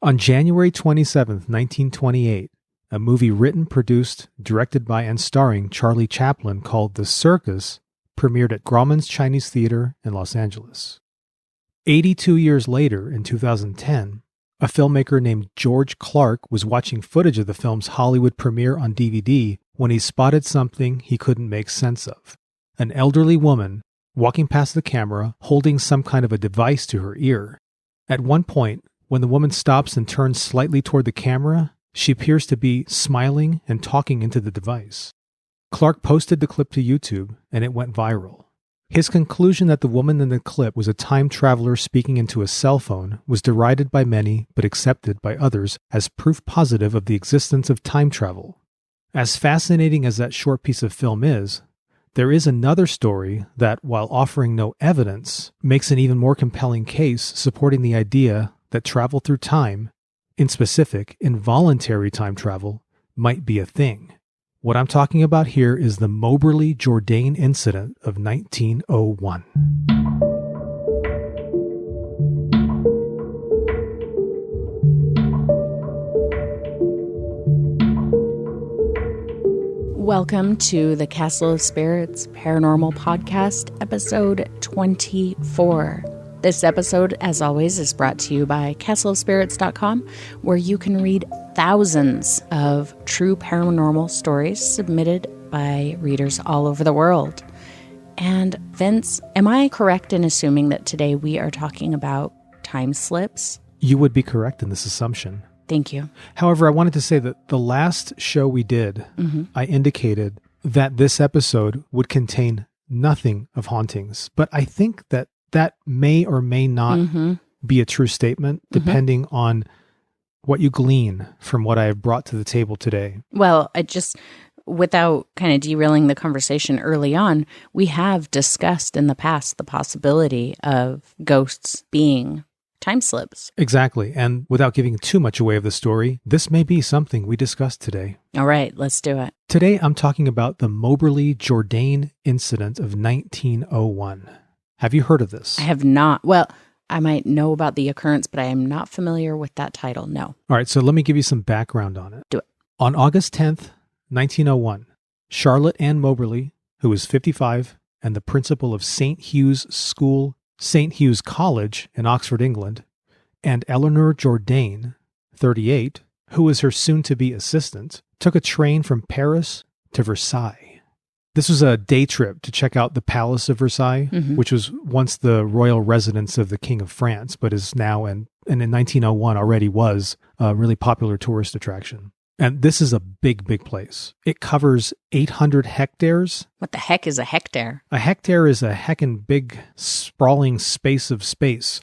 On January 27th, 1928, a movie written, produced, directed by, and starring Charlie Chaplin called The Circus premiered at Grauman's Chinese Theater in Los Angeles. 82 years later, in 2010, a filmmaker named George Clark was watching footage of the film's Hollywood premiere on DVD when he spotted something he couldn't make sense of. An elderly woman walking past the camera holding some kind of a device to her ear. At one point, when the woman stops and turns slightly toward the camera, she appears to be smiling and talking into the device. Clark posted the clip to YouTube, and it went viral. His conclusion that the woman in the clip was a time traveler speaking into a cell phone was derided by many, but accepted by others as proof positive of the existence of time travel. As fascinating as that short piece of film is, there is another story that, while offering no evidence, makes an even more compelling case supporting the idea that travel through time, in specific, involuntary time travel, might be a thing. What I'm talking about here is the Moberly-Jourdain Incident of 1901. Welcome to the Castle of Spirits Paranormal Podcast, episode 24. This episode, as always, is brought to you by castleofspirits.com, where you can read thousands of true paranormal stories submitted by readers all over the world. And Vince, am I correct in assuming that today we are talking about time slips? You would be correct in this assumption. Thank you. However, I wanted to say that the last show we did, I indicated that this episode would contain nothing of hauntings. But I think that may or may not be a true statement, depending on what you glean from what I have brought to the table today. Well, without kind of derailing the conversation early on, we have discussed in the past the possibility of ghosts being time slips. Exactly. And without giving too much away of the story, this may be something we discussed today. All right, let's do it. Today, I'm talking about the Moberly-Jourdain Incident of 1901. Have you heard of this? I have not. Well, I might know about the occurrence, but I am not familiar with that title, no. All right, so let me give you some background on it. Do it. On August 10th, 1901, Charlotte Ann Moberly, who was 55 and the principal of St. Hugh's College in Oxford, England, and Eleanor Jourdain, 38, who was her soon-to-be assistant, took a train from Paris to Versailles. This was a day trip to check out the Palace of Versailles, which was once the royal residence of the King of France, but is now, and in 1901 already was, a really popular tourist attraction. And this is a big, big place. It covers 800 hectares. What the heck is a hectare? A hectare is a heckin' big, sprawling space of space.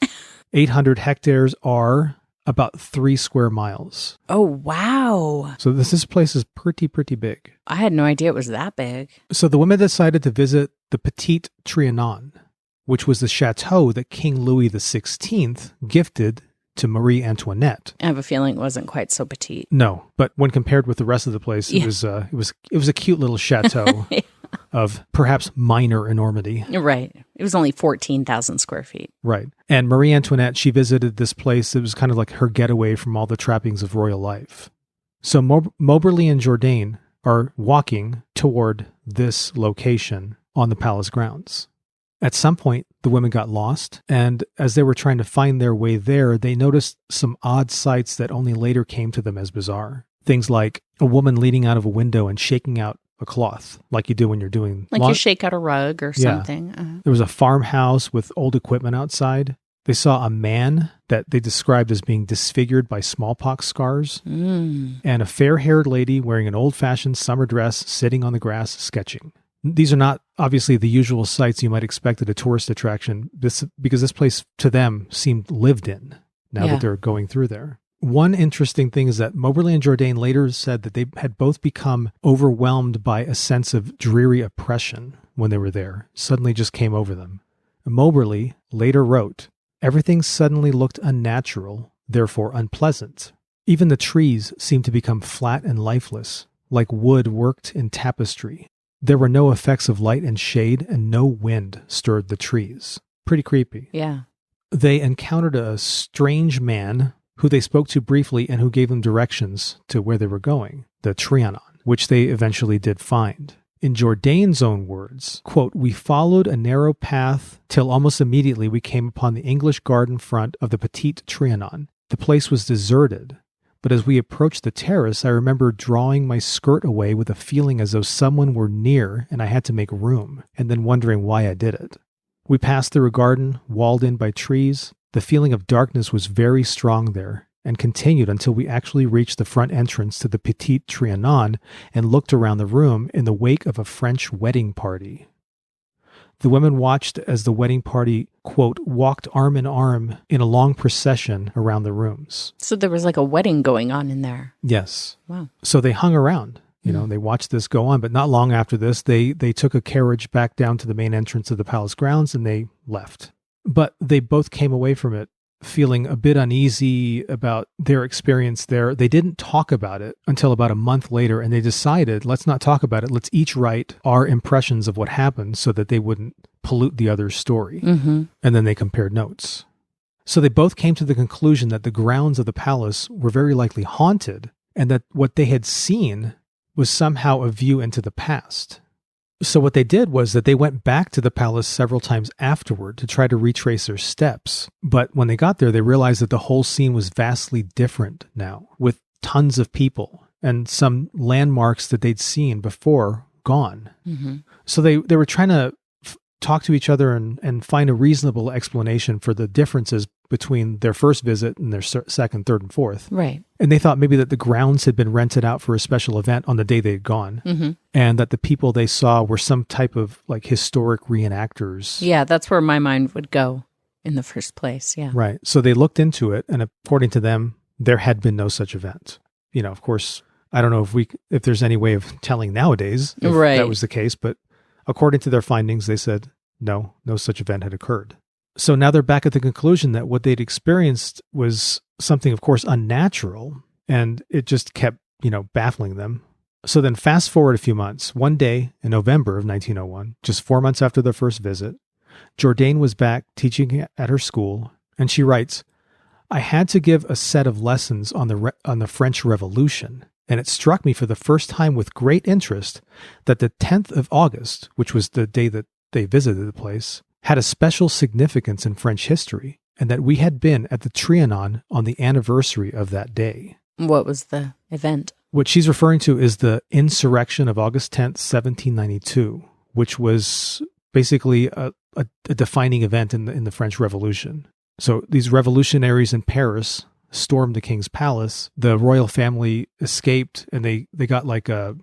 800 hectares are about 3 square miles. Oh, wow. So this place is pretty big. I had no idea it was that big. So the women decided to visit the Petit Trianon, which was the chateau that King Louis XVI gifted to Marie Antoinette. I have a feeling it wasn't quite so petite. No, but when compared with the rest of the place, it was a cute little chateau of perhaps minor enormity. Right. It was only 14,000 square feet. Right. And Marie Antoinette, she visited this place. It was kind of like her getaway from all the trappings of royal life. So Moberly and Jourdain are walking toward this location on the palace grounds. At some point, the women got lost, and as they were trying to find their way there, they noticed some odd sights that only later came to them as bizarre. Things like a woman leaning out of a window and shaking out a cloth, like you do when you're doing... Like you shake out a rug or something. Yeah. There was a farmhouse with old equipment outside. They saw a man that they described as being disfigured by smallpox scars, and a fair-haired lady wearing an old-fashioned summer dress sitting on the grass sketching. These are not obviously the usual sights you might expect at a tourist attraction, because this place to them seemed lived in now that they're going through there. One interesting thing is that Moberly and Jourdain later said that they had both become overwhelmed by a sense of dreary oppression when they were there. Suddenly just came over them. Moberly later wrote, "Everything suddenly looked unnatural, therefore unpleasant. Even the trees seemed to become flat and lifeless, like wood worked in tapestry. There were no effects of light and shade, and no wind stirred the trees." Pretty creepy. Yeah. They encountered a strange man who they spoke to briefly and who gave them directions to where they were going, the Trianon, which they eventually did find. In Jourdain's own words, quote, "We followed a narrow path till almost immediately we came upon the English garden front of the Petite Trianon. The place was deserted, but as we approached the terrace, I remember drawing my skirt away with a feeling as though someone were near and I had to make room, and then wondering why I did it. We passed through a garden walled in by trees. The feeling of darkness was very strong there, and continued until we actually reached the front entrance to the Petite Trianon and looked around the room in the wake of a French wedding party. The women watched as the wedding party, quote, walked arm in arm in a long procession around the rooms." So there was like a wedding going on in there. Yes. Wow. So they hung around. They watched this go on, but not long after this, they took a carriage back down to the main entrance of the palace grounds and they left. But they both came away from it feeling a bit uneasy about their experience there. They didn't talk about it until about a month later, and they decided, let's not talk about it. Let's each write our impressions of what happened so that they wouldn't pollute the other's story. Mm-hmm. And then they compared notes. So they both came to the conclusion that the grounds of the palace were very likely haunted, and that what they had seen was somehow a view into the past. So what they did was that they went back to the palace several times afterward to try to retrace their steps. But when they got there, they realized that the whole scene was vastly different now, with tons of people and some landmarks that they'd seen before gone. Mm-hmm. So they were trying to talk to each other and find a reasonable explanation for the differences between their first visit and their second, third, and fourth. Right. And they thought maybe that the grounds had been rented out for a special event on the day they had gone, mm-hmm. and that the people they saw were some type of like historic reenactors. Yeah, that's where my mind would go in the first place. Yeah. Right. So they looked into it, and according to them, there had been no such event. Of course, I don't know if there's any way of telling nowadays if that was the case, but according to their findings, they said no such event had occurred. So now they're back at the conclusion that what they'd experienced was something, of course, unnatural, and it just kept, baffling them. So then fast forward a few months. One day in November of 1901, just 4 months after their first visit, Jourdain was back teaching at her school, and she writes, "I had to give a set of lessons on the French Revolution, and it struck me for the first time with great interest that the 10th of August, which was the day that they visited the place, had a special significance in French history, and that we had been at the Trianon on the anniversary of that day." What was the event? What she's referring to is the insurrection of August 10th, 1792, which was basically a defining event in the French Revolution. So these revolutionaries in Paris stormed the king's palace. The royal family escaped, and they got like a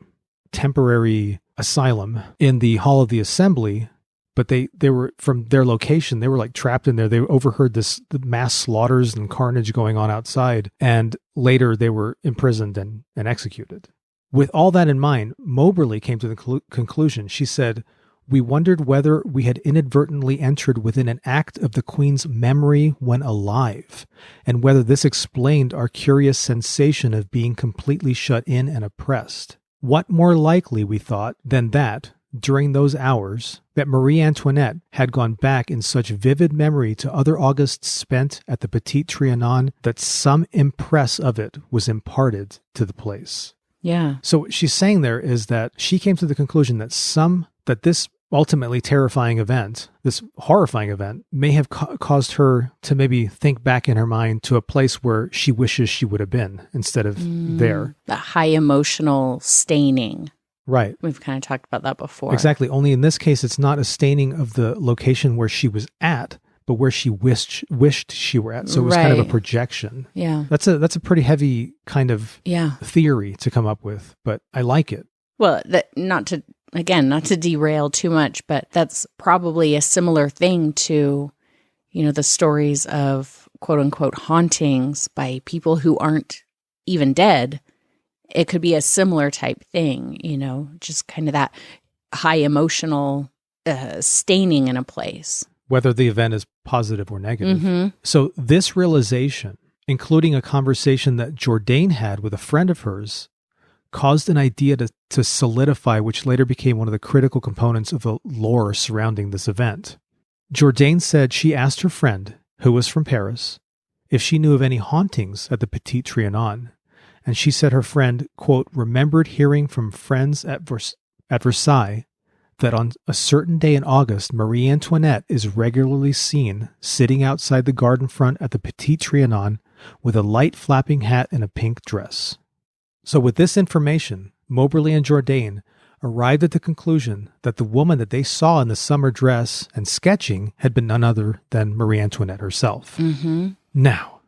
temporary asylum in the Hall of the Assembly. But they were, from their location, they were like trapped in there. They overheard the mass slaughters and carnage going on outside. And later they were imprisoned and executed. With all that in mind, Moberly came to the conclusion. She said, "We wondered whether we had inadvertently entered within an act of the Queen's memory when alive, and whether this explained our curious sensation of being completely shut in and oppressed. What more likely, we thought, than that, during those hours, that Marie Antoinette had gone back in such vivid memory to other Augusts spent at the Petite Trianon that some impress of it was imparted to the place." Yeah. So what she's saying there is that she came to the conclusion that this ultimately terrifying event, this horrifying event, may have caused her to maybe think back in her mind to a place where she wishes she would have been instead of there. That high emotional staining. Right. We've kind of talked about that before. Exactly. Only in this case, it's not a staining of the location where she was at, but where she wished she were at. So it was kind of a projection. Yeah. That's a pretty heavy kind of theory to come up with, but I like it. Well, not to derail too much, but that's probably a similar thing to, the stories of quote unquote hauntings by people who aren't even dead. It could be a similar type thing, just kind of that high emotional staining in a place. Whether the event is positive or negative. Mm-hmm. So this realization, including a conversation that Jourdain had with a friend of hers, caused an idea to solidify, which later became one of the critical components of the lore surrounding this event. Jourdain said she asked her friend, who was from Paris, if she knew of any hauntings at the Petit Trianon. And she said her friend, quote, remembered hearing from friends at Versailles that on a certain day in August, Marie Antoinette is regularly seen sitting outside the garden front at the Petit Trianon with a light flapping hat and a pink dress. So with this information, Moberly and Jourdain arrived at the conclusion that the woman that they saw in the summer dress and sketching had been none other than Marie Antoinette herself. Mm-hmm. Now,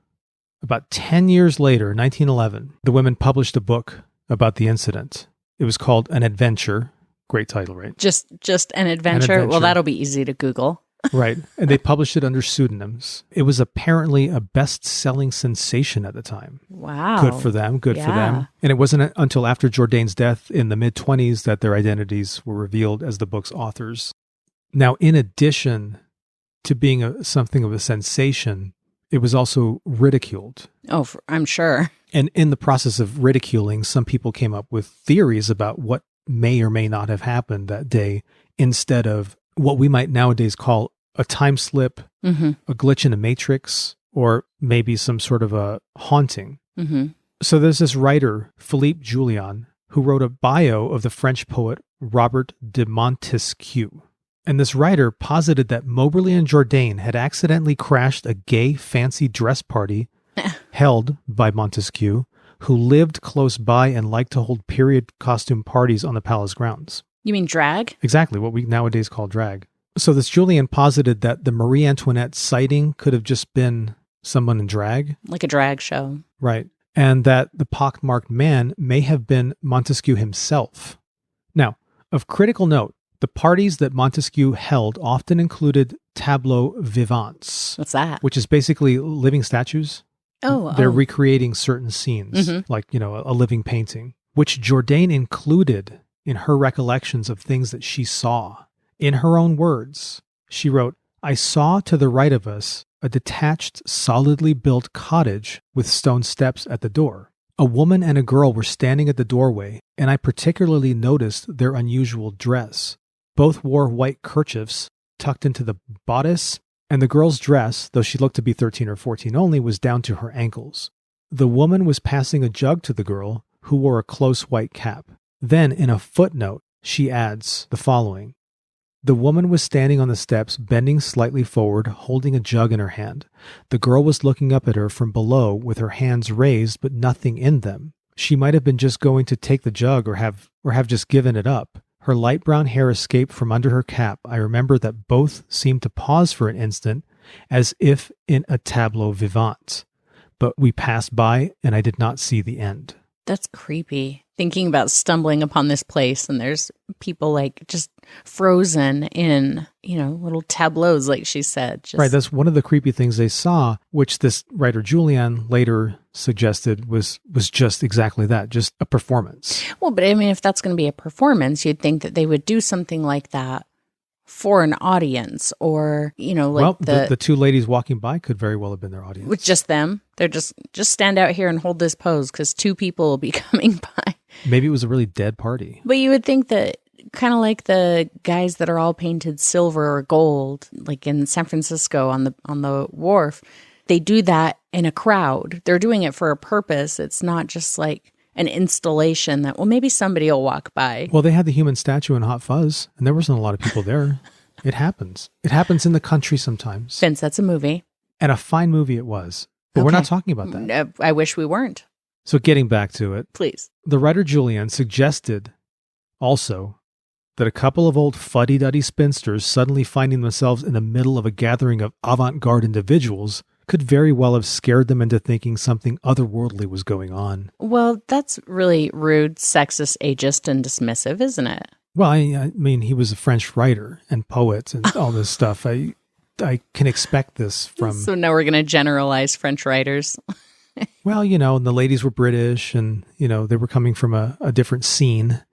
about 10 years later, 1911, the women published a book about the incident. It was called An Adventure. Great title, right? Just an adventure? Well, that'll be easy to Google. Right. And they published it under pseudonyms. It was apparently a best-selling sensation at the time. Wow. Good for them. Good for them. And it wasn't until after Jourdain's death in the mid-20s that their identities were revealed as the book's authors. Now, in addition to being something of a sensation, it was also ridiculed. Oh, I'm sure. And in the process of ridiculing, some people came up with theories about what may or may not have happened that day instead of what we might nowadays call a time slip, a glitch in a matrix, or maybe some sort of a haunting. Mm-hmm. So there's this writer, Philippe Julian, who wrote a bio of the French poet Robert de Montesquieu. And this writer posited that Moberly and Jourdain had accidentally crashed a gay fancy dress party held by Montesquieu, who lived close by and liked to hold period costume parties on the palace grounds. You mean drag? Exactly, what we nowadays call drag. So this Julian posited that the Marie Antoinette sighting could have just been someone in drag. Like a drag show. Right. And that the pockmarked man may have been Montesquieu himself. Now, of critical note, the parties that Montesquieu held often included tableaux vivants. What's that? Which is basically living statues. They're recreating certain scenes, like, a living painting, which Jourdain included in her recollections of things that she saw. In her own words, she wrote, I saw to the right of us a detached, solidly built cottage with stone steps at the door. A woman and a girl were standing at the doorway, and I particularly noticed their unusual dress. Both wore white kerchiefs tucked into the bodice, and the girl's dress, though she looked to be 13 or 14 only, was down to her ankles. The woman was passing a jug to the girl, who wore a close white cap. Then, in a footnote, she adds the following. The woman was standing on the steps, bending slightly forward, holding a jug in her hand. The girl was looking up at her from below with her hands raised but nothing in them. She might have been just going to take the jug or have just given it up. Her light brown hair escaped from under her cap. I remember that both seemed to pause for an instant, as if in a tableau vivant. But we passed by, and I did not see the end. That's creepy. Thinking about stumbling upon this place and there's people like just frozen in, little tableaus, like she said. Right. That's one of the creepy things they saw, which this writer Julian later suggested was just exactly that, just a performance. Well, but I mean, if that's going to be a performance, you'd think that they would do something like that for an audience or, the two ladies walking by could very well have been their audience. With just them. They're just stand out here and hold this pose because two people will be coming by. Maybe it was a really dead party. But you would think that kind of like the guys that are all painted silver or gold, like in San Francisco on the wharf, they do that in a crowd. They're doing it for a purpose. It's not just like an installation that, maybe somebody will walk by. Well, they had the human statue in Hot Fuzz, and there wasn't a lot of people there. It happens. It happens in the country sometimes. Vince, that's a movie. And a fine movie it was. But we're not talking about that. I wish we weren't. So getting back to it. Please. The writer Julian suggested also that a couple of old fuddy-duddy spinsters suddenly finding themselves in the middle of a gathering of avant-garde individuals could very well have scared them into thinking something otherworldly was going on. Well, that's really rude, sexist, ageist, and dismissive, isn't it? Well, I mean, he was a French writer and poet and all this stuff. I can expect this from... So now we're going to generalize French writers. Well, and the ladies were British and, they were coming from a different scene.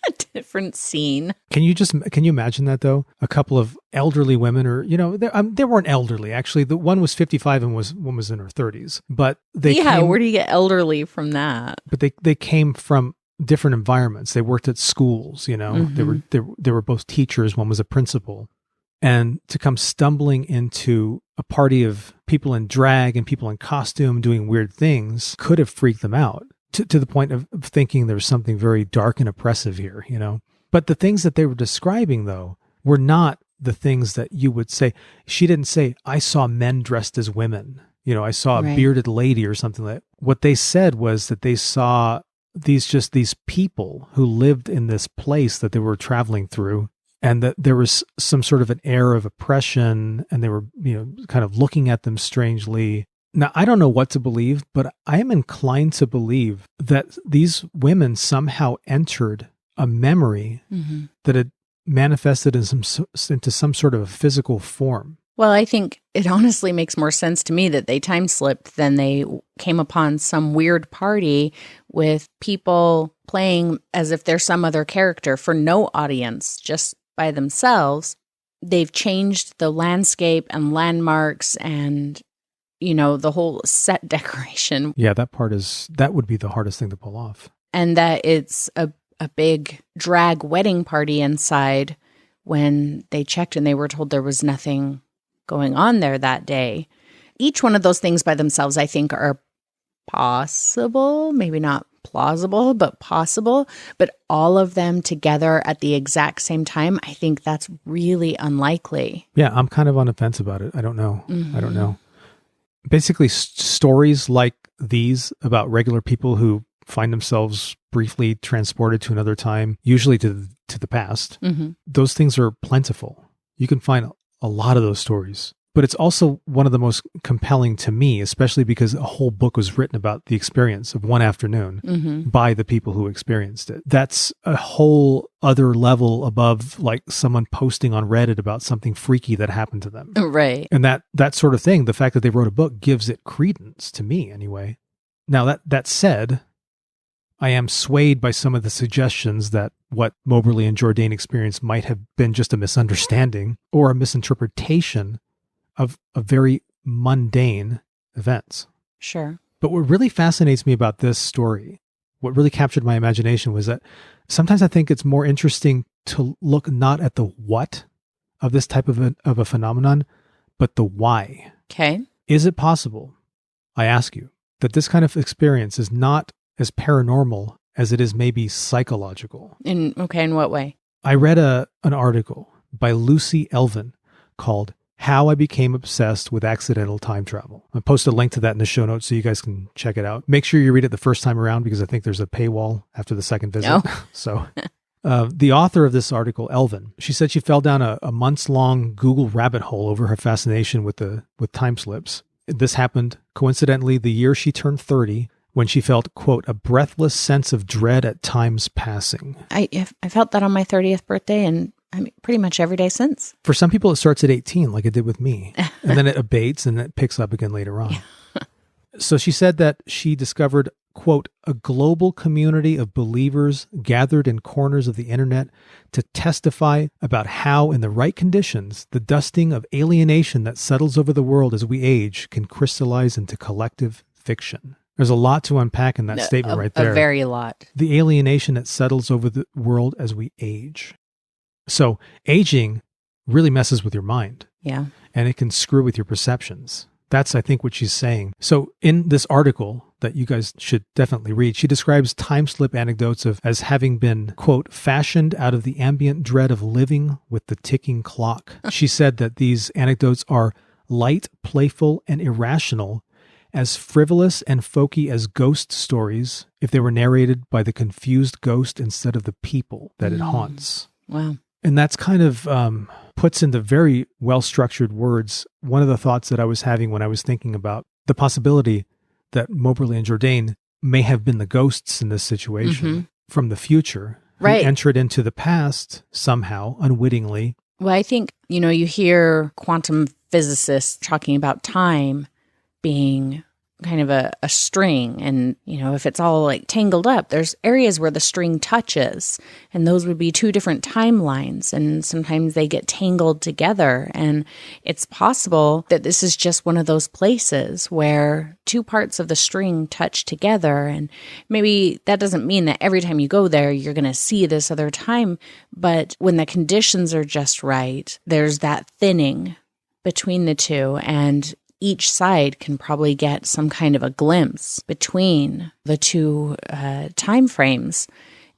A different scene. Can you imagine that though? A couple of elderly women or, they weren't elderly. Actually, the one was 55 and one was in her 30s, but where do you get elderly from that? But they came from different environments. They worked at schools, Mm-hmm. They were both teachers. One was a principal. and to come stumbling into a party of people in drag and people in costume doing weird things could have freaked them out to the point of thinking there was something very dark and oppressive here, you know. But the things that they were describing, though, were not the things that you would say. She didn't say, I saw men dressed as women. You know, I saw a bearded lady or something like that. What they said was that they saw these people who lived in this place that they were traveling through, and that there was some sort of an air of oppression, and they were, you know, kind of looking at them strangely. Now, I don't know what to believe, but I am inclined to believe that these women somehow entered a memory that had manifested into some sort of a physical form. Well, I think it honestly makes more sense to me that they time slipped than they came upon some weird party with people playing as if they're some other character for no audience, just by themselves. They've changed the landscape and landmarks and, you know, the whole set decoration. Yeah, that would be the hardest thing to pull off. And that it's a big drag wedding party inside when they checked and they were told there was nothing going on there that day. Each one of those things by themselves, I think, are possible, maybe not plausible, but possible. But all of them together at the exact same time, I think that's really unlikely. Yeah, I'm kind of on the fence about it. I don't know. I don't know. Basically, stories like these about regular people who find themselves briefly transported to another time, usually to the past, those things are plentiful. You can find a lot of those stories. But it's also one of the most compelling to me, especially because a whole book was written about the experience of one afternoon by the people who experienced it. That's a whole other level above like someone posting on Reddit about something freaky that happened to them. Right. And that sort of thing, the fact that they wrote a book gives it credence to me anyway. Now that said, I am swayed by some of the suggestions that what Moberly and Jourdain experienced might have been just a misunderstanding or a misinterpretation of very mundane events. Sure. But what really fascinates me about this story, what really captured my imagination, was that sometimes I think it's more interesting to look not at the what of this type of a phenomenon, but the why. Okay. Is it possible, I ask you, that this kind of experience is not as paranormal as it is maybe psychological? In what way? I read an article by Lucy Elvin called How I Became Obsessed with Accidental Time Travel. I'll post a link to that in the show notes so you guys can check it out. Make sure you read it the first time around because I think there's a paywall after the second visit. Oh. So the author of this article, Elvin, she said she fell down a months-long Google rabbit hole over her fascination with time slips. This happened, coincidentally, the year she turned 30, when she felt, quote, a breathless sense of dread at time's passing. I felt that on my 30th birthday, and I mean, pretty much every day since. For some people, it starts at 18, like it did with me. And then it abates and it picks up again later on. Yeah. So she said that she discovered, quote, a global community of believers gathered in corners of the internet to testify about how, in the right conditions, the dusting of alienation that settles over the world as we age can crystallize into collective fiction. There's a lot to unpack in that statement right there. A very lot. The alienation that settles over the world as we age. So aging really messes with your mind. Yeah. And it can screw with your perceptions. That's, I think, what she's saying. So in this article that you guys should definitely read, she describes time slip anecdotes as having been, quote, fashioned out of the ambient dread of living with the ticking clock. She said that these anecdotes are light, playful, and irrational, as frivolous and folky as ghost stories if they were narrated by the confused ghost instead of the people that it haunts. Wow. And that's kind of puts into very well-structured words one of the thoughts that I was having when I was thinking about the possibility that Moberly and Jourdain may have been the ghosts in this situation from the future, who entered into the past somehow, unwittingly. Well, I think, you hear quantum physicists talking about time being kind of a string, and if it's all like tangled up, there's areas where the string touches, and those would be two different timelines, and sometimes they get tangled together. And it's possible that this is just one of those places where two parts of the string touch together. And maybe that doesn't mean that every time you go there you're going to see this other time, but when the conditions are just right, there's that thinning between the two, and each side can probably get some kind of a glimpse between the two time frames.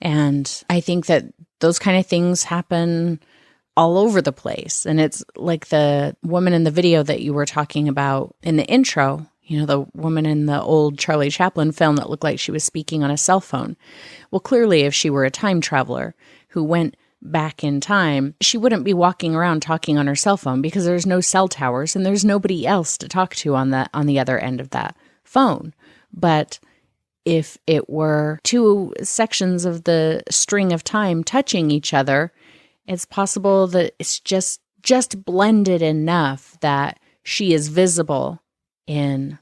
And I think that those kind of things happen all over the place. And it's like the woman in the video that you were talking about in the intro, the woman in the old Charlie Chaplin film that looked like she was speaking on a cell phone. Well, clearly, if she were a time traveler who went back in time, she wouldn't be walking around talking on her cell phone, because there's no cell towers and there's nobody else to talk to on the other end of that phone. But if it were two sections of the string of time touching each other, it's possible that it's just blended enough that she is visible in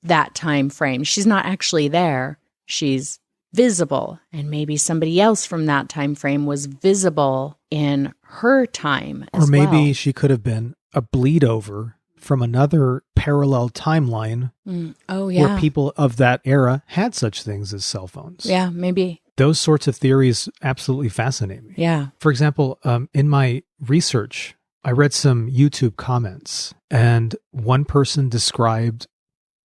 that time frame. She's not actually there. She's visible, and maybe somebody else from that time frame was visible in her time as well. Or maybe she could have been a bleed over from another parallel timeline where people of that era had such things as cell phones. Yeah, maybe. Those sorts of theories absolutely fascinate me. Yeah. For example, in my research, I read some YouTube comments, and one person described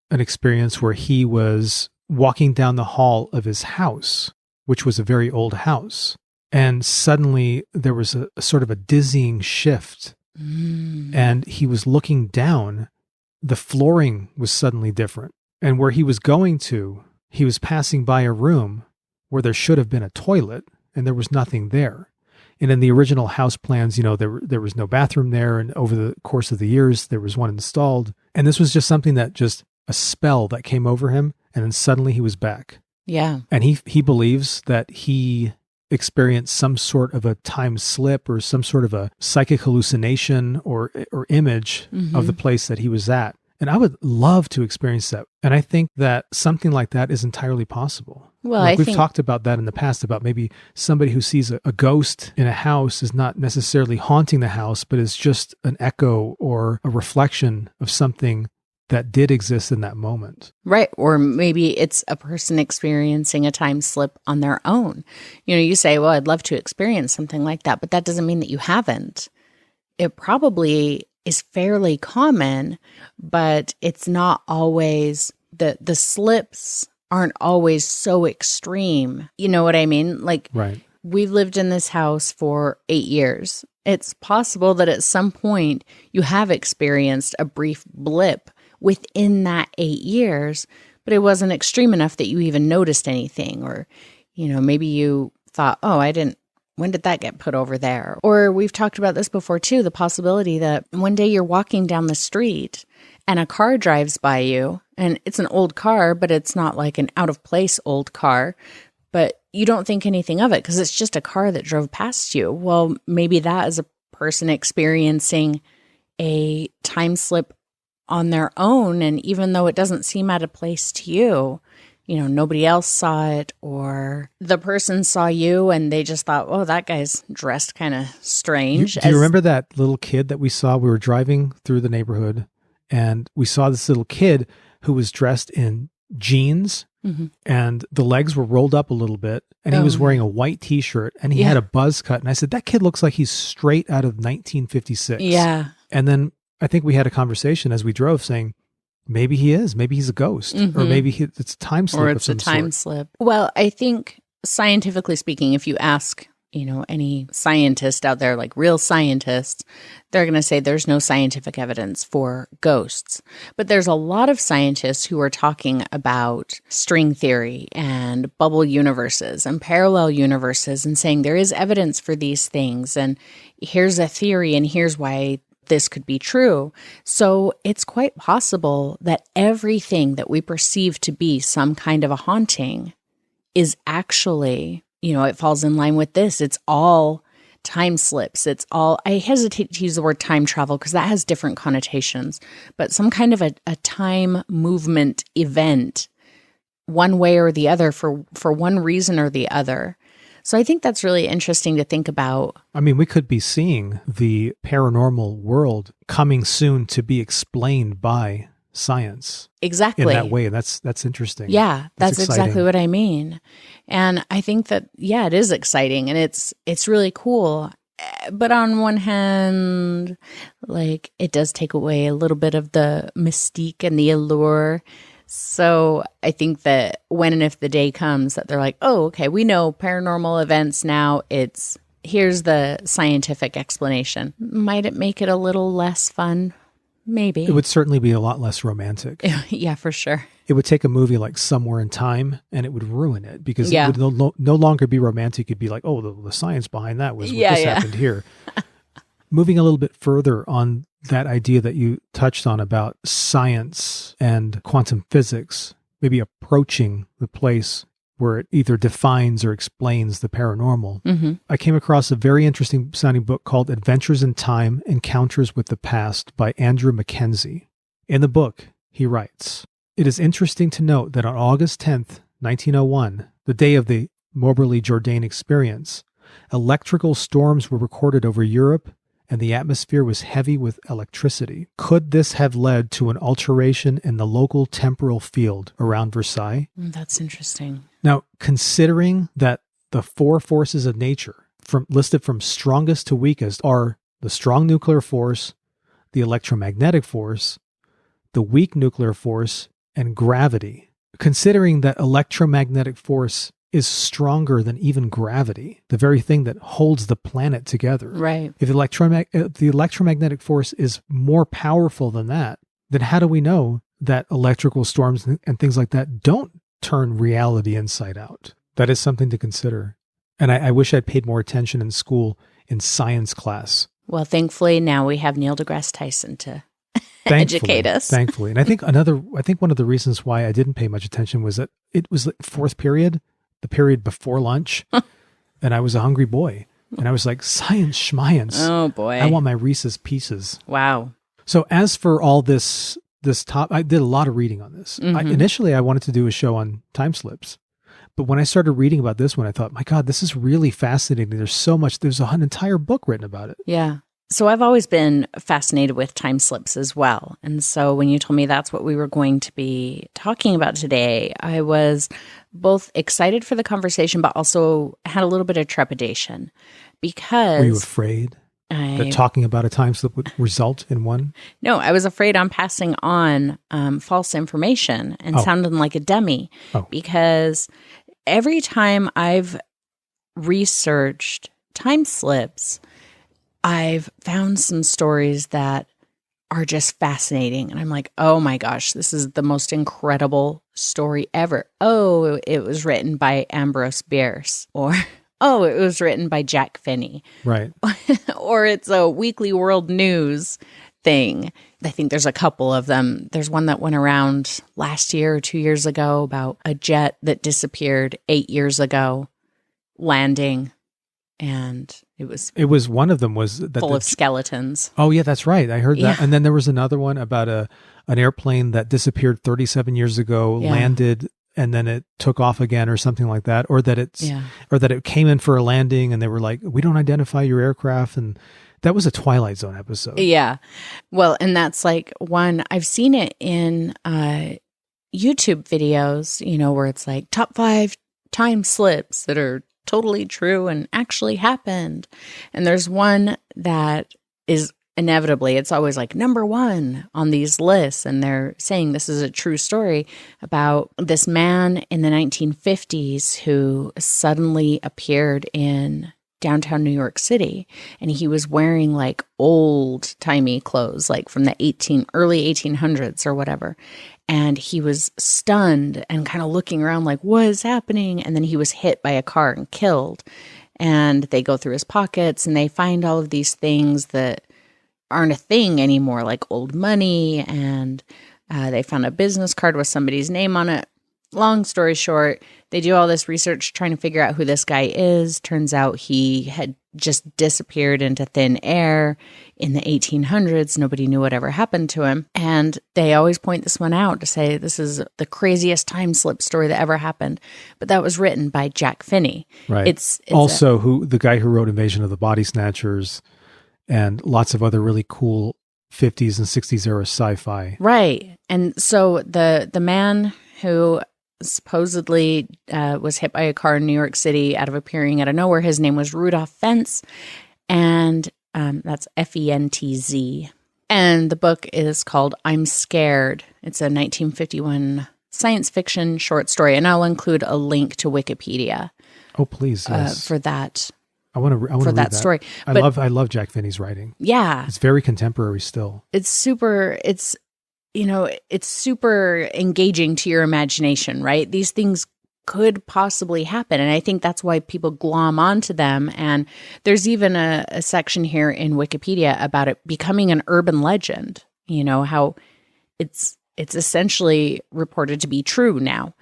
an experience where he was walking down the hall of his house, which was a very old house. And suddenly there was a sort of a dizzying shift. And he was looking down. The flooring was suddenly different. And where he was going to, he was passing by a room where there should have been a toilet, and there was nothing there. And in the original house plans, there was no bathroom there. And over the course of the years, there was one installed. And this was just something that just a spell that came over him. And then suddenly he was back. Yeah. And he believes that he experienced some sort of a time slip or some sort of a psychic hallucination or image of the place that he was at. And I would love to experience that. And I think that something like that is entirely possible. Well, we've talked about that in the past, about maybe somebody who sees a ghost in a house is not necessarily haunting the house, but is just an echo or a reflection of something that did exist in that moment. Right. Or maybe it's a person experiencing a time slip on their own. You say, well, I'd love to experience something like that, but that doesn't mean that you haven't. It probably is fairly common, but it's not always, the slips aren't always so extreme. You know what I mean? Like, right. We've lived in this house for 8 years. It's possible that at some point you have experienced a brief blip within that 8 years, but it wasn't extreme enough that you even noticed anything. Or, maybe you thought, oh, when did that get put over there? Or we've talked about this before too, the possibility that one day you're walking down the street and a car drives by you, and it's an old car, but it's not like an out of place old car, but you don't think anything of it because it's just a car that drove past you. Well, maybe that is a person experiencing a time slip on their own. And even though it doesn't seem out of place to you, nobody else saw it, or the person saw you and they just thought, oh, that guy's dressed kind of strange. Do you remember that little kid that we saw? We were driving through the neighborhood and we saw this little kid who was dressed in jeans and the legs were rolled up a little bit, and he was wearing a white t-shirt and he had a buzz cut. And I said, that kid looks like he's straight out of 1956. Yeah. And then I think we had a conversation as we drove saying, maybe he is. Maybe he's a ghost. Or maybe it's a time slip. Or it's a time slip. Well, I think scientifically speaking, if you ask, any scientist out there, like real scientists, they're going to say there's no scientific evidence for ghosts. But there's a lot of scientists who are talking about string theory and bubble universes and parallel universes and saying there is evidence for these things. And here's a theory and here's why this could be true. So it's quite possible that everything that we perceive to be some kind of a haunting is actually, it falls in line with this. It's all time slips. It's all, I hesitate to use the word time travel because that has different connotations, but some kind of a time movement event, one way or the other, for one reason or the other. So I think that's really interesting to think about. I mean, we could be seeing the paranormal world coming soon to be explained by science. Exactly. In that way. That's interesting. Yeah, that's exactly what I mean. And I think that, yeah, it is exciting and it's really cool. But on one hand, like, it does take away a little bit of the mystique and the allure. So I think that when and if the day comes that they're like, oh, okay, we know paranormal events now, here's the scientific explanation. Might it make it a little less fun? Maybe. It would certainly be a lot less romantic. Yeah, for sure. It would take a movie like Somewhere in Time and it would ruin it because it would no longer be romantic. It'd be like, oh, the science behind that was what happened here. Moving a little bit further on that idea that you touched on about science and quantum physics, maybe approaching the place where it either defines or explains the paranormal. Mm-hmm. I came across a very interesting sounding book called Adventures in Time, Encounters with the Past by Andrew Mackenzie. In the book, he writes, "It is interesting to note that on August 10th, 1901, the day of the Moberly-Jourdain experience, electrical storms were recorded over Europe and the atmosphere was heavy with electricity. Could this have led to an alteration in the local temporal field around Versailles?" That's interesting. Now, considering that the four forces of nature listed from strongest to weakest are the strong nuclear force, the electromagnetic force, the weak nuclear force, and gravity. Considering that electromagnetic force is stronger than even gravity, the very thing that holds the planet together. Right. If the electromagnetic force is more powerful than that, then how do we know that electrical storms and things like that don't turn reality inside out? That is something to consider. And I wish I'd paid more attention in school in science class. Well, thankfully now we have Neil deGrasse Tyson to educate us. Thankfully. And I think one of the reasons why I didn't pay much attention was that it was like fourth period, the period before lunch, and I was a hungry boy. And I was like, science schmience. Oh, boy. I want my Reese's Pieces. Wow. So as for all this I did a lot of reading on this. Mm-hmm. Initially, I wanted to do a show on time slips. But when I started reading about this one, I thought, my God, this is really fascinating. There's an entire book written about it. Yeah. So I've always been fascinated with time slips as well. And so when you told me that's what we were going to be talking about today, I was both excited for the conversation, but also had a little bit of trepidation because... Were you afraid that talking about a time slip would result in one? No, I was afraid I'm passing on false information and sounding like a dummy because every time I've researched time slips, I've found some stories that are just fascinating. And I'm like, oh my gosh, this is the most incredible story ever. Oh, it was written by Ambrose Bierce. Or, oh, it was written by Jack Finney. Right. Or it's a Weekly World News thing. I think there's a couple of them. There's one that went around last year or 2 years ago about a jet that disappeared 8 years ago landing. And it was one of them was that full of skeletons. Oh yeah, that's right. I heard that. And then there was another one about an airplane that disappeared 37 years ago, landed, and then it took off again or something like that, or that it came in for a landing and they were like, "We don't identify your aircraft." And that was a Twilight Zone episode. Yeah. Well, and that's like one I've seen it in YouTube videos, where it's like top 5 time slips that are totally true and actually happened. And there's one that is inevitably, it's always like number 1 on these lists. And they're saying this is a true story about this man in the 1950s who suddenly appeared in downtown New York City. And he was wearing like old timey clothes, like from the early 1800s or whatever. And he was stunned and kind of looking around like, what is happening? And then he was hit by a car and killed. And they go through his pockets and they find all of these things that aren't a thing anymore, like old money. And they found a business card with somebody's name on it. long story short, they do all this research trying to figure out who this guy is. Turns out he had just disappeared into thin air in the 1800s. Nobody knew whatever happened to him. And they always point this one out to say this is the craziest time slip story that ever happened. But that was written by Jack Finney. Right. It's also the guy who wrote Invasion of the Body Snatchers and lots of other really cool 50s and 60s era sci-fi. Right. And so the man who supposedly was hit by a car in New York City appearing out of nowhere, his name was Rudolph Fentz, and that's F-E-N-T-Z. And the book is called I'm Scared. It's a 1951 science fiction short story, and I'll include a link to Wikipedia. Oh, please, yes. For that. I want to read that story. I love Jack Finney's writing. Yeah. It's very contemporary still. It's super engaging to your imagination, right? These things could possibly happen. And I think that's why people glom onto them. And there's even a section here in Wikipedia about it becoming an urban legend, how it's essentially reported to be true now.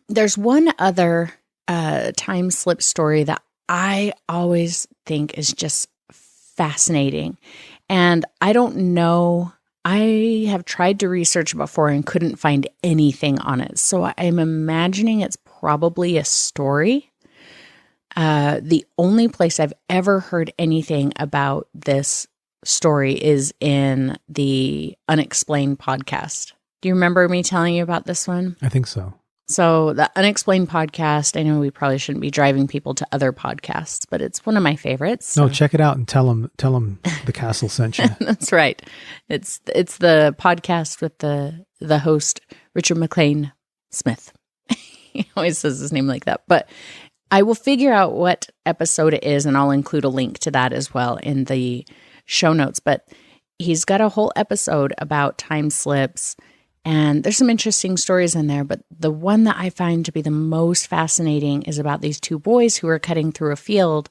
There's one other time slip story that I always think is just fascinating. And I don't know, I have tried to research before and couldn't find anything on it. So I'm imagining it's probably a story. The only place I've ever heard anything about this story is in the Unexplained podcast. Do you remember me telling you about this one? I think so. So the Unexplained podcast, I know we probably shouldn't be driving people to other podcasts, but it's one of my favorites. So. No, check it out and tell them the castle sent you. That's right. It's the podcast with the host, Richard McLean Smith. He always says his name like that. But I will figure out what episode it is, and I'll include a link to that as well in the show notes. But he's got a whole episode about time slips. And there's some interesting stories in there, but the one that I find to be the most fascinating is about these two boys who are cutting through a field.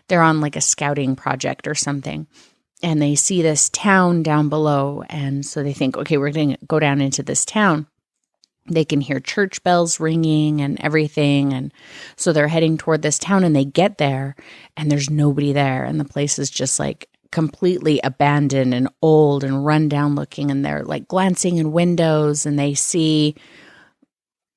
They're on like a scouting project or something, and they see this town down below. And so they think, okay, we're going to go down into this town. They can hear church bells ringing and everything. And so they're heading toward this town, and they get there and there's nobody there. And the place is just like completely abandoned and old and run down looking, and they're like glancing in windows and they see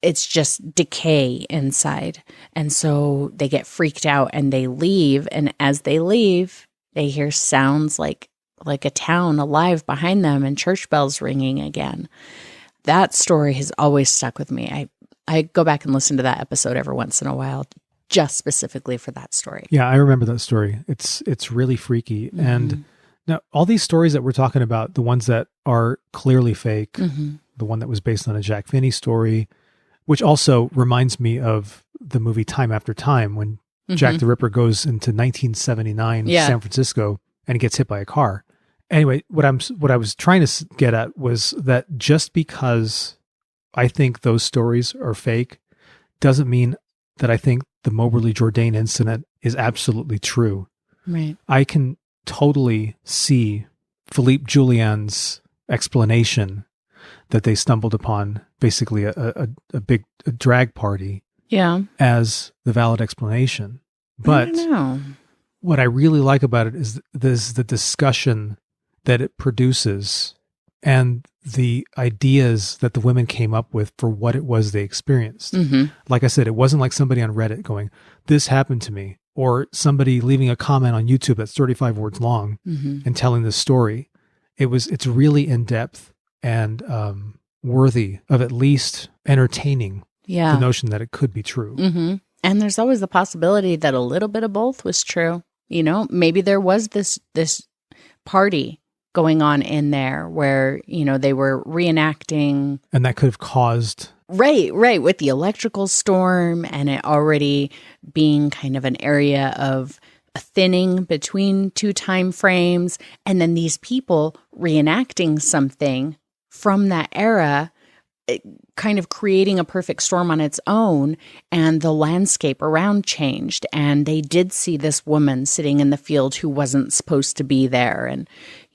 it's just decay inside. And so they get freaked out and they leave. And as they leave, they hear sounds like a town alive behind them and church bells ringing again. That story has always stuck with me. I go back and listen to that episode every once in a while, just specifically for that story. Yeah, I remember that story. It's really freaky. Mm-hmm. And now all these stories that we're talking about, the ones that are clearly fake, mm-hmm. the one that was based on a Jack Finney story, which also reminds me of the movie Time After Time, when mm-hmm. Jack the Ripper goes into 1979 San Francisco and he gets hit by a car. Anyway, what I was trying to get at was that just because I think those stories are fake doesn't mean that I think the Moberly-Jourdain incident is absolutely true. Right. I can totally see Philippe Julian's explanation that they stumbled upon basically a big drag party as the valid explanation. But what I really like about it is the discussion that it produces and the ideas that the women came up with for what it was they experienced. Mm-hmm. Like I said, it wasn't like somebody on Reddit going, this happened to me, or somebody leaving a comment on YouTube that's 35 words long mm-hmm. and telling this story. It's really in-depth and worthy of at least entertaining the notion that it could be true. Mm-hmm. And there's always the possibility that a little bit of both was true. Maybe there was this party going on in there where, they were reenacting. And that could have caused. Right. With the electrical storm and it already being kind of an area of a thinning between two time frames. And then these people reenacting something from that era, kind of creating a perfect storm on its own, and the landscape around changed. And they did see this woman sitting in the field who wasn't supposed to be there. And,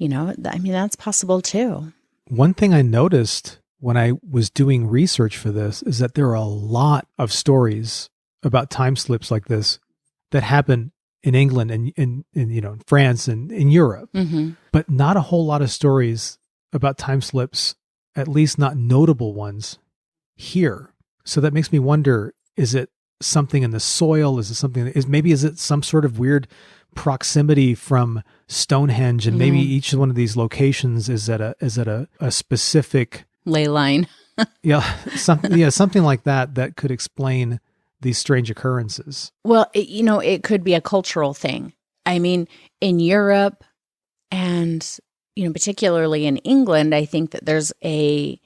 that's possible too. One thing I noticed when I was doing research for this is that there are a lot of stories about time slips like this that happen in England and in France and in Europe, but not a whole lot of stories about time slips, at least not notable ones, here. So that makes me wonder, is it something in the soil? Is it something is it some sort of weird proximity from Stonehenge, and maybe each one of these locations is at a specific ley line. something like that could explain these strange occurrences. Well, it could be a cultural thing. I mean, in Europe and, particularly in England, I think that there's a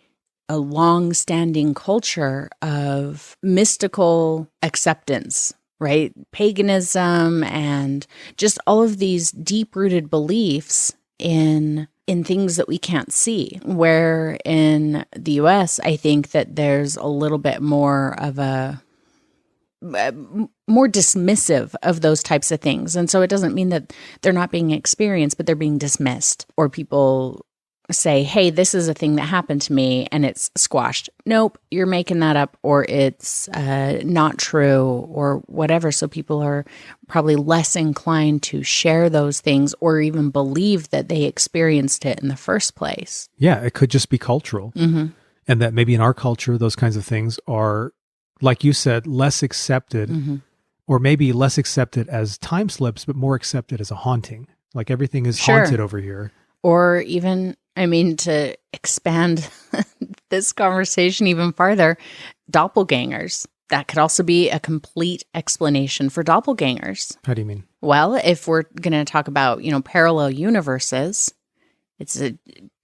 long-standing culture of mystical acceptance, right? Paganism and just all of these deep-rooted beliefs in things that we can't see. Where in the US, I think that there's a little bit more of more dismissive of those types of things. And so it doesn't mean that they're not being experienced, but they're being dismissed. Or people say, hey, this is a thing that happened to me, and it's squashed. Nope, you're making that up, or it's not true, or whatever. So people are probably less inclined to share those things or even believe that they experienced it in the first place. Yeah, it could just be cultural. And that maybe in our culture, those kinds of things are, like you said, less accepted, or maybe less accepted as time slips, but more accepted as a haunting. Like everything is haunted over here. Or even, to expand this conversation even farther, doppelgangers. That could also be a complete explanation for doppelgangers. How do you mean? Well, if we're going to talk about, parallel universes, it's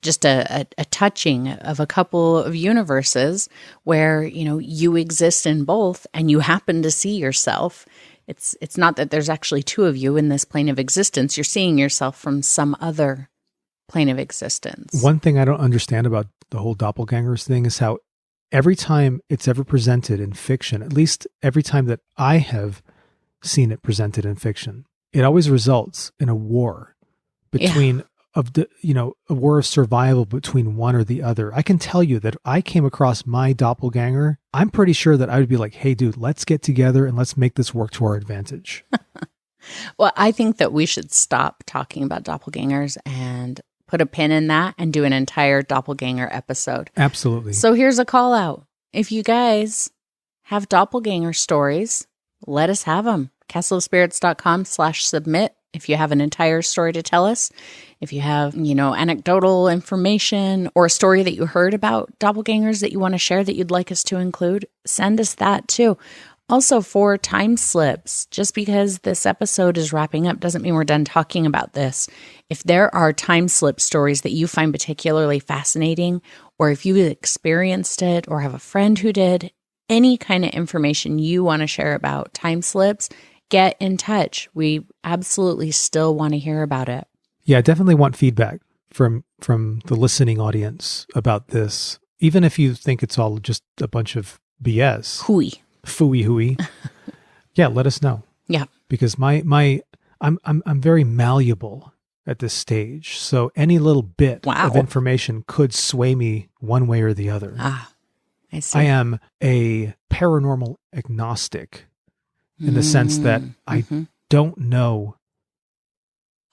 just a touching of a couple of universes where, you exist in both and you happen to see yourself. It's not that there's actually two of you in this plane of existence. You're seeing yourself from some other plane of existence. One thing I don't understand about the whole doppelgangers thing is how every time it's ever presented in fiction, at least every time that I have seen it presented in fiction, it always results in a war between a war of survival between one or the other. I can tell you that I came across my doppelganger. I'm pretty sure that I would be like, hey, dude, let's get together and let's make this work to our advantage. Well, I think that we should stop talking about doppelgangers and put a pin in that and do an entire doppelganger episode. Absolutely. So here's a call out. If you guys have doppelganger stories, let us have them. castleofspirits.com/submit. If you have an entire story to tell us, if you have, anecdotal information or a story that you heard about doppelgangers that you want to share that you'd like us to include, send us that too. Also, for time slips, just because this episode is wrapping up doesn't mean we're done talking about this. If there are time slip stories that you find particularly fascinating, or if you experienced it or have a friend who did, any kind of information you want to share about time slips, get in touch. We absolutely still want to hear about it. Yeah, I definitely want feedback from the listening audience about this. Even if you think it's all just a bunch of BS. Hooey. Yeah, let us know. Yeah. Because I'm very malleable at this stage. So any little bit of information could sway me one way or the other. I see. I am a paranormal agnostic in the sense that I don't know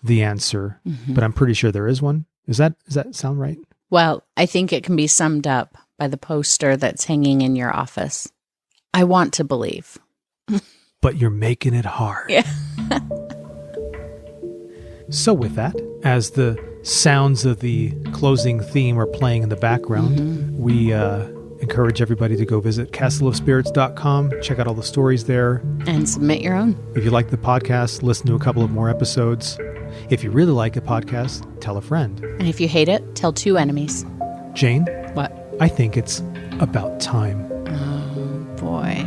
the answer, but I'm pretty sure there is one. Does that sound right? Well, I think it can be summed up by the poster that's hanging in your office. I want to believe. But you're making it hard. Yeah. So with that, as the sounds of the closing theme are playing in the background, we encourage everybody to go visit castleofspirits.com, check out all the stories there. And submit your own. If you like the podcast, listen to a couple of more episodes. If you really like a podcast, tell a friend. And if you hate it, tell 2 enemies. Jane? What? I think it's about time. Oh, boy.